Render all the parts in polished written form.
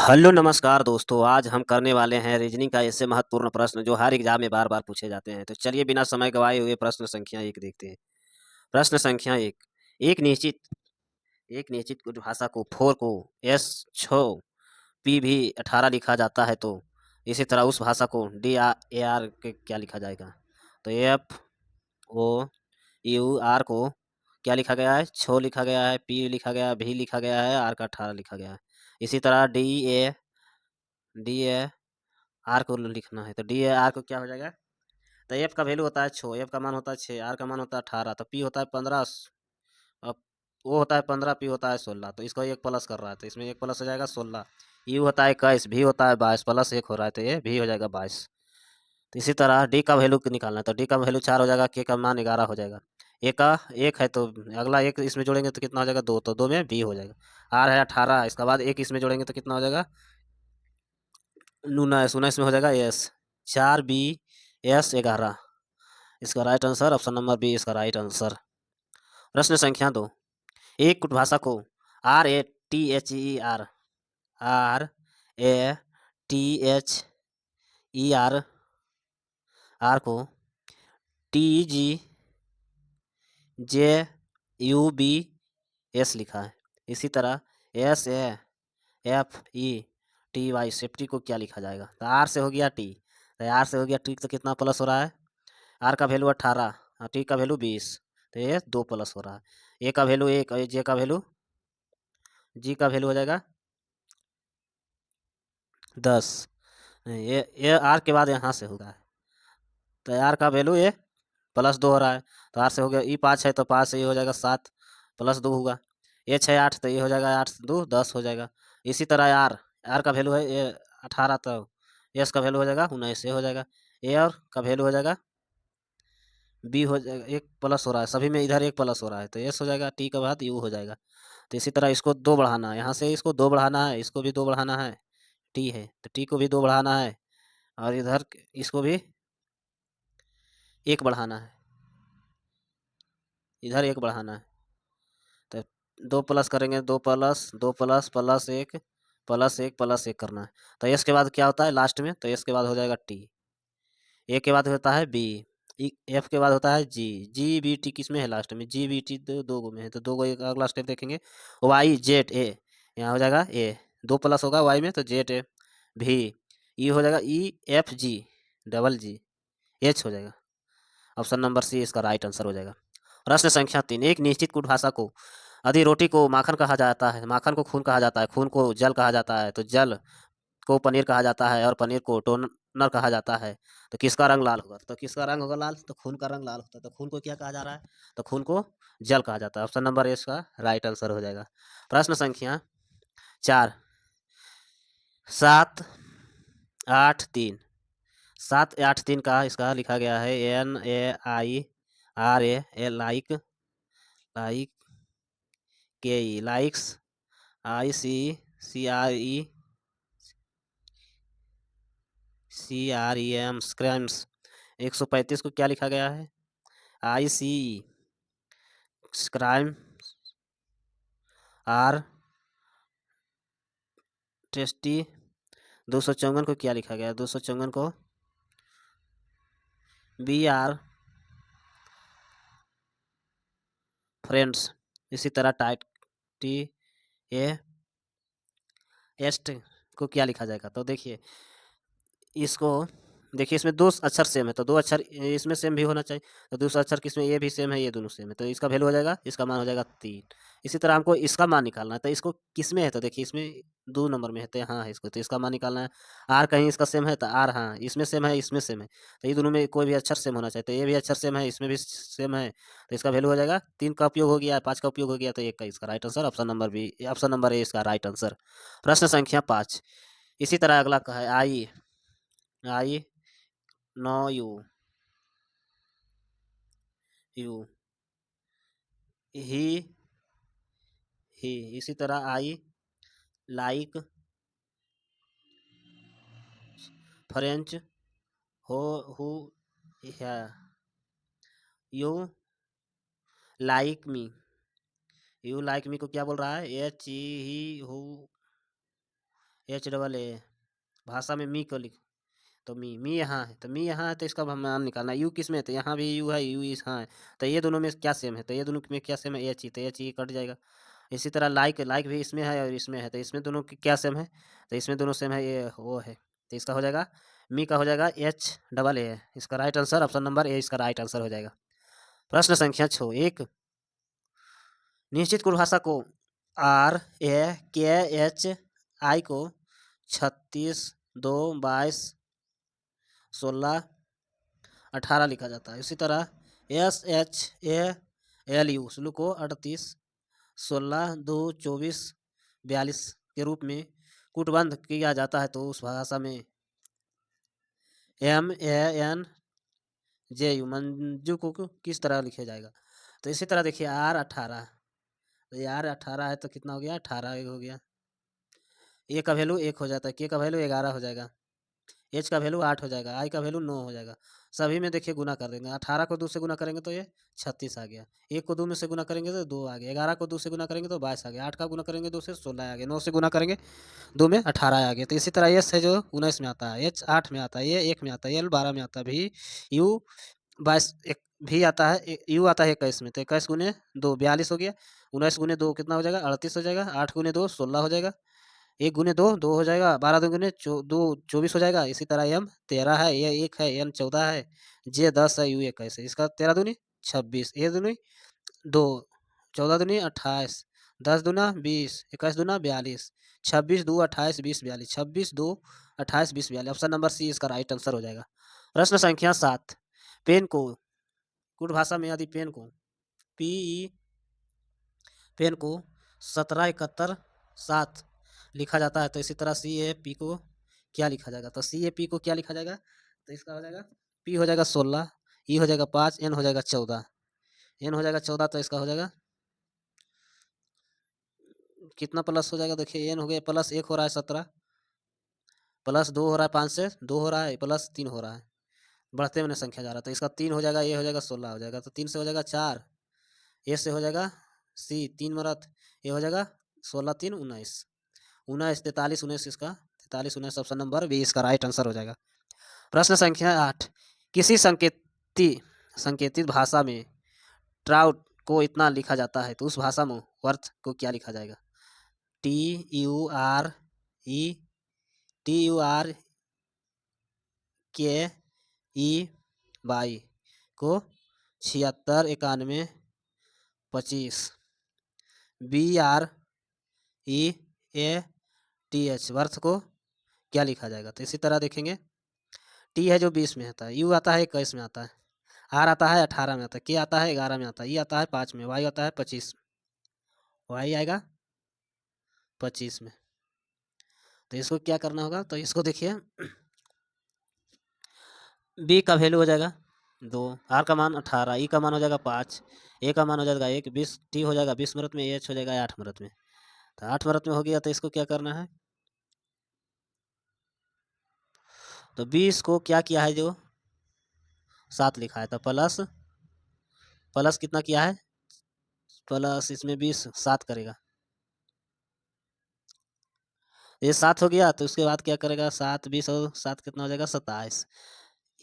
Hello नमस्कार दोस्तों, आज हम करने वाले हैं रीजनिंग का ऐसे महत्वपूर्ण प्रश्न जो हर एग्जाम में बार बार पूछे जाते हैं। तो चलिए बिना समय गवाए हुए प्रश्न संख्या एक देखते हैं। प्रश्न संख्या एक। एक निश्चित एक निश्चित कुछ भाषा को 4 को एस 6 पी भी 18 लिखा जाता है, तो इसी तरह उस भाषा को डी आर ए आर के क्या लिखा जाएगा। तो एफ ओ यू आर को क्या लिखा गया है, 6 लिखा गया है, पी लिखा गया है, भी लिखा गया है, आर का 18 लिखा गया है। इसी तरह डी ए आर को लिखना है, तो डी ए आर को क्या हो जाएगा। तो एफ का वैल्यू होता है 6, एफ का मान होता है 6, आर का मान होता है 18, तो पी होता है 15। अब वो होता है 15, पी होता है 16, तो इसको एक प्लस कर रहा है तो इसमें एक प्लस हो जाएगा 16। यू होता है 21, भी होता है 22, प्लस एक हो रहा है तो ये भी हो जाएगा 22। तो इसी तरह डी का वैल्यू निकालना है, तो डी का वैल्यू 4 हो जाएगा, के का मान 11 हो जाएगा। ए का एक है तो अगला एक इसमें जोड़ेंगे तो कितना हो जाएगा 2, तो 2 में बी हो जाएगा। आर है 18, इसके बाद एक इसमें जोड़ेंगे तो कितना हो जाएगा 19, 19 में हो जाएगा एस। 4 बी एस 11, इसका right answer option number B इसका राइट आंसर। प्रश्न संख्या 2। एक कुट भाषा को आर आर को T G J U B S लिखा है। इसी तरह S A F E T Y safety को क्या लिखा जाएगा। तो आर से हो गया टी, तो आर से हो गया टी, तो कितना प्लस हो रहा है, आर का वैल्यू 18 और टी का वैल्यू 20, तो ये 2 प्लस हो रहा है। ए का वैल्यू 1 और जे का वैल्यू जी का वैल्यू हो जाएगा 10। ये आर के बाद यहाँ से होगा, तो आर का वैल्यू ये +2 हो रहा है, तो आर से हो गया ई 5 है तो 5 से ये हो जाएगा 7, +2 होगा। ये 6 8 तो ये हो जाएगा 8 2 10 हो जाएगा। इसी तरह आर आर का वैल्यू है ये 18, तो एस का वैल्यू हो जाएगा 19 ये हो जाएगा। ए और का वैल्यू हो जाएगा बी हो जाएगा, एक प्लस हो रहा है सभी में, इधर एक प्लस हो रहा है तो एस हो जाएगा, टी के बाद यू हो जाएगा। तो इसी तरह इसको 2 बढ़ाना है, यहाँ से इसको 2 बढ़ाना है, इसको भी 2 बढ़ाना है, टी है तो टी को भी 2 बढ़ाना है, और इधर इसको भी 1 बढ़ाना है, इधर 1 बढ़ाना है। तो 2 प्लस करेंगे, 2 plus 2 plus plus 1 plus 1 plus 1 करना है। तो एस के बाद क्या होता है लास्ट में, तो एस के बाद हो जाएगा टी, ए के बाद होता है बी, एफ के बाद होता है जी, जी बी टी किस में है लास्ट में, जी बी टी दो गो में है, तो दो गो एक अगला स्टेप देखेंगे। वाई जेड ए, यहाँ हो जाएगा ए, 2 प्लस होगा वाई में तो जेड ए, भी ई हो जाएगा ई एफ जी डबल जी एच हो जाएगा। ऑप्शन नंबर सी इसका राइट आंसर हो जाएगा। प्रश्न संख्या 3। एक निश्चित कुट भाषा को यदि रोटी को माखन कहा जाता है, माखन को खून कहा जाता है, खून को जल कहा जाता है, तो जल को पनीर कहा जाता है और पनीर को टोनर कहा जाता है, तो किसका रंग लाल होगा। तो किसका रंग होगा लाल, तो खून का रंग लाल होता है, तो खून को क्या कहा जा रहा है, तो खून को जल कहा जाता है। ऑप्शन नंबर ए इसका राइट आंसर हो जाएगा। प्रश्न संख्या 4। 7 8 3, 7 8 3 का इसका लिखा गया है NAIRA, लाइक के लाइक्स, ICCREM स्क्रैम्स। 135 को क्या लिखा गया है, IC स्क्राइम आर टेस्टी। 254 को क्या लिखा गया है, 254 को BR फ्रेंड्स। इसी तरह टाइट टी ए एस्ट को क्या लिखा जाएगा। तो देखिए इसको, देखिए इसमें 2 अक्षर सेम है, तो 2 अक्षर इसमें सेम भी होना चाहिए, तो दूसरा अक्षर किसमें, ये भी सेम है, ये दोनों सेम है, तो इसका वैल्यू हो जाएगा, इसका मान हो जाएगा 3। इसी तरह हमको इसका मान निकालना है, तो इसको किसमें है, तो देखिए इसमें 2 नंबर में है, तो यहाँ है इसको, तो इसका मान निकालना है। आर कहीं इसका सेम है, तो आर हाँ इसमें सेम है, इसमें सेम है, तो ये दोनों में कोई भी अक्षर सेम होना चाहिए, तो ये भी अक्षर सेम है, इसमें भी सेम है, तो इसका वैल्यू हो जाएगा 3 का उपयोग हो गया, 5 का उपयोग हो गया, तो 1 का इसका right answer option number B, option number A इसका राइट आंसर। प्रश्न संख्या 5। इसी तरह अगला का है आई आई नो यू यू ही ही, इसी तरह आई लाइक फ्रेंच हो हु है, you like me, you like me को क्या बोल रहा है, एच ही हु HAA। भाषा में मी को लिख, तो मी यहाँ है, तो मी यहाँ है तो इसका मान निकालना। यू किस में है, तो यहाँ भी यू है, यू यहाँ है, तो ये दोनों में क्या सेम है, तो ये दोनों में क्या सेम है, एच ही, तो एच ही कट जाएगा। इसी तरह लाइक, लाइक भी इसमें है और इसमें है, तो इसमें दोनों की क्या सेम है, तो इसमें दोनों सेम है, ये वो है, तो इसका हो जाएगा मी का हो जाएगा HAA। इसका right answer option number A इसका राइट आंसर हो जाएगा। प्रश्न संख्या 6, एक निश्चित कुल भाषा को RAKHI को 36, 2, 22, 16, 18 लिखा जाता है। इसी तरह SHALU स्लू को 38, 16, 2, 24, 42 के रूप में कूटबद्ध किया जाता है, तो उस भाषा में MANJU मंजू को किस तरह लिखा जाएगा। तो इसी तरह देखिए R18, तो ये R18 है तो कितना हो गया, 18 हो गया। ए का वैल्यू 1 हो जाता है, के का वैल्यू 11 हो जाएगा, एच का वैल्यू 8 हो जाएगा, आई का वैल्यू 9 हो जाएगा। सभी में देखिए गुना कर देंगे, 18 को 2 से गुना करेंगे तो ये 36 आ गया, 1 को 2 में से गुना करेंगे तो 2 आ गया, 11 को 2 से गुना करेंगे तो 22 आ गया, 8 का गुना करेंगे 2 से 16 आ गया, 9 से गुना करेंगे 2 में 18 आ गया। तो इसी तरह एस है जो 19 में आता है, एच 8 में आता है, ये 1 में आता है, एल 12 में आता है, भी यू 22 भी आता है, यू आता है 21 में, तो 21 गुने 2 42 हो गया, 19 गुने 2 कितना हो जाएगा, 38 हो जाएगा, 8 गुने 2 16 हो जाएगा, 1 गुने 2 2 हो जाएगा, 12 2 गुने 2 24 हो जाएगा। इसी तरह एम 13 है, ये 1 है, एन 14 है, जे 10 है, यू 21 है। इसका 13 दूनी 26, ए दूनी 2, 14 दूनी 28, 10 दूना 20, 21 दूना 42, 26 2 28 20 42, 26 2 28 20 42। ऑप्शन नंबर सी इसका राइट आंसर हो जाएगा। प्रश्न संख्या 7, पेन को कुट भाषा में यदि पेन को PE पेन को 17 71 7 लिखा जाता है, तो इसी तरह CAP को क्या लिखा जाएगा, तो CAP को क्या लिखा जाएगा, तो इसका हो जाएगा P हो जाएगा 16, E हो जाएगा 5, N हो जाएगा 14, N हो जाएगा 14, तो इसका हो जाएगा कितना प्लस हो जाएगा, देखिए N हो गया प्लस 1 हो रहा है 17, प्लस 2 हो रहा है 5 से 2 हो रहा है, प्लस 3 हो रहा है, बढ़ते मैंने संख्या जा रहा है, तो इसका 3 हो जाएगा, ये हो जाएगा 16 हो जाएगा, तो 3 से हो जाएगा 4, ए से हो जाएगा C 3 मरत, ये हो जाएगा 16 3 19, 19 43 19, इसका 43 19 ऑप्शन नंबर बी इसका राइट आंसर हो जाएगा। प्रश्न संख्या 8, किसी संकेतित भाषा में ट्राउट को इतना लिखा जाता है, तो उस भाषा में वर्थ को क्या लिखा जाएगा, TURE TURKE को 76 91 25, BREATH वर्थ को क्या लिखा जाएगा। तो इसी तरह देखेंगे, टी है जो 20 में आता है, यू आता है 21 में आता है, आर आता है 18 में आता है, के आता है 11 में आता है, ई आता है 5 में, वाई आता है 25, वाई आएगा 25 में। तो इसको क्या करना होगा, तो इसको देखिए बी का वैल्यू हो जाएगा 2, आर का मान 18, ई का मान हो जाएगा 5, ए का मान हो जाएगा 1, 20, टी हो जाएगा 20 मिनट में, एच हो जाएगा 8 मिनट में। तो 8 मिनट में हो गया, तो इसको क्या करना है, तो 20 को क्या किया है, जो 7 लिखा है, तो प्लस प्लस कितना किया है, प्लस इसमें 20 7 करेगा, ये 7 हो गया, तो उसके बाद क्या करेगा, 7 20 और 7 कितना हो जाएगा 27,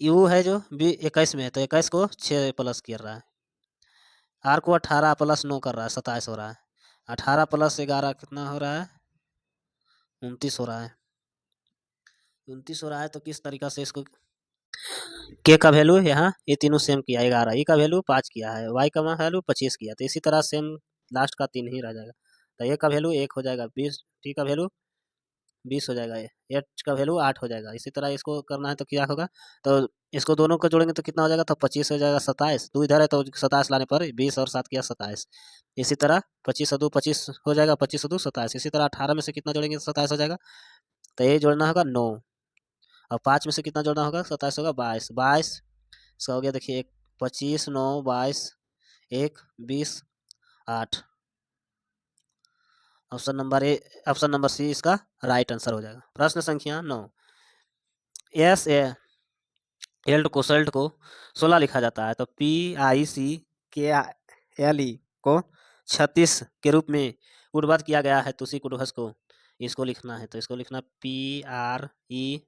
यू है जो 21 में है, तो 21 को 6 प्लस कर रहा है, आर को 18 प्लस 9 कर रहा है, 27 हो रहा है, 18 प्लस 11 कितना हो रहा है, 29 हो रहा है, 29 हो रहा है। तो किस तरीका से इसको के का वैल्यू यहाँ ये तीनों सेम किया, 11, ई का वैल्यू 5 किया है, वाई का वैल्यू 25 किया, तो इसी तरह सेम लास्ट का 3 ही रह जाएगा, तो ए का वैल्यू 1 हो जाएगा 20, टी का वैल्यू 20 हो जाएगा, एच का वैल्यू 8 हो जाएगा। इसी तरह इसको करना है तो क्या होगा, तो इसको दोनों को जोड़ेंगे तो कितना हो जाएगा, तो 25 हो जाएगा, 27 2 इधर है तो 27 लाने पर 20 और 7 किया 27, इसी तरह 25 और 2 25 हो जाएगा, 25 और 2 27, इसी तरह 18 में से कितना जोड़ेंगे 27 हो जाएगा, तो ये जोड़ना होगा 9, और 5 में से कितना जोड़ना होगा 27 होगा 22 22, इसका हो गया देखिए 1 25 9 22 1 20 8, option number A option number C इसका राइट आंसर हो जाएगा। प्रश्न संख्या 9, एस ए एल्ट को सल्ट को 16 लिखा जाता है, तो PICKLE को 36 के रूप में उर्वरक किया गया है, तो उसी कुटुंबस को इसको लिखना है, तो इसको लिखना PRESERVATIV।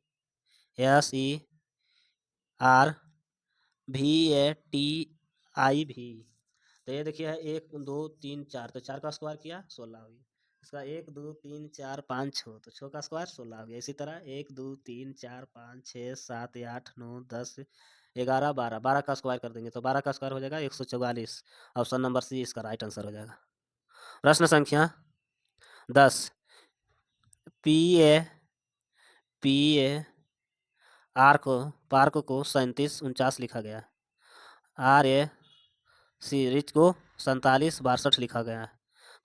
तो ये देखिए है 1 2 3 4, तो 4 का स्क्वायर किया 16 हो गया। इसका 1 2 3 4 5 6, तो 6 का स्क्वायर 16 हो गया। इसी तरह 1 2 3 4 5 6 7 8 9 10 11 12, 12 का स्क्वायर कर देंगे तो 12 का स्क्वायर हो जाएगा 144। ऑप्शन नंबर सी इसका राइट आंसर हो जाएगा। प्रश्न संख्या 10, P A P A park को 37 49 लिखा गया। रिच को 47 62 लिखा गया है।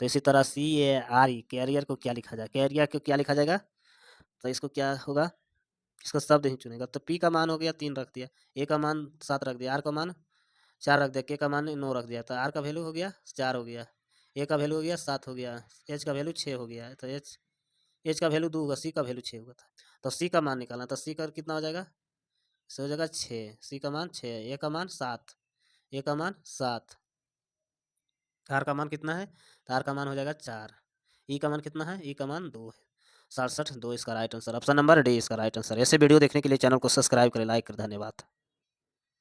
तो इसी तरह CARE कैरियर को क्या लिखा जाए, कैरियर को क्या लिखा जाएगा, तो इसको क्या होगा, इसका शब्द ही चुनेगा। तो P का मान हो गया 3 रख दिया, A का मान 7 रख दिया, R का मान 4 रख दिया, K का मान 9 रख दिया, तो R का वैल्यू हो गया 4 हो गया, A का वैल्यू हो गया 7 हो गया, H का वैल्यू 6 हो गया, तो H का वैल्यू 2 होगा, C का वैल्यू 6 होगा। तो C का मान निकालना, तो C का कितना हो जाएगा, इसे हो जाएगा 6, C का मान 6, A का मान 7, A का मान 7, आर का मान कितना है, तो आर का मान हो जाएगा 4, ई का मान कितना है, ई का मान 2 है, 67 2 इसका right answer. Option number D इसका राइट आंसर। ऐसे वीडियो देखने के लिए चैनल को सब्सक्राइब करें, लाइक करें। धन्यवाद।